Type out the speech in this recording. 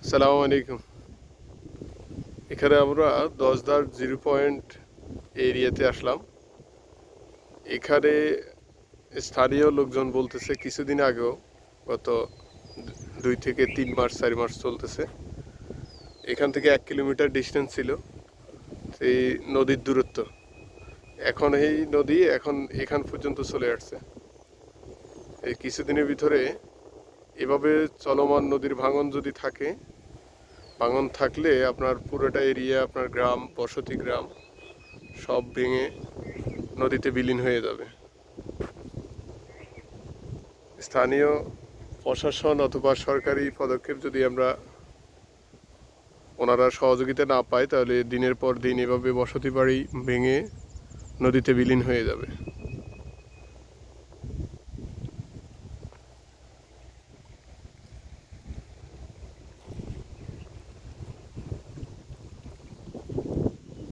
সালামু আলাইকুম। এখানে আমরা ১০দার 0 পয়েন্ট এরিয়াতে আসলাম। এখানে স্থানীয় লোকজন বলতেছে কিছুদিন আগেও, গত 2 থেকে 3 মাস 4 মাস চলতেছে, এখান থেকে 1 কিলোমিটার ডিস্টেন্স ছিল এই নদীর দূরত্ব। এখন এই নদী এখন এখান পর্যন্ত চলে আসছে। এই কিছুদিনের ভিতরে এভাবে চলমান নদীর ভাঙন যদি থাকে, ভাঙন থাকলে আপনার পুরোটা এরিয়া, আপনার গ্রাম, বসতি গ্রাম সব ভেঙে নদীতে বিলীন হয়ে যাবে। স্থানীয় প্রশাসন অথবা সরকারি পদক্ষেপ যদি ওনারা সহযোগিতা না পায়, তাহলে দিনের পর দিন এভাবে বসতি বাড়ি ভেঙে নদীতে বিলীন হয়ে যাবে।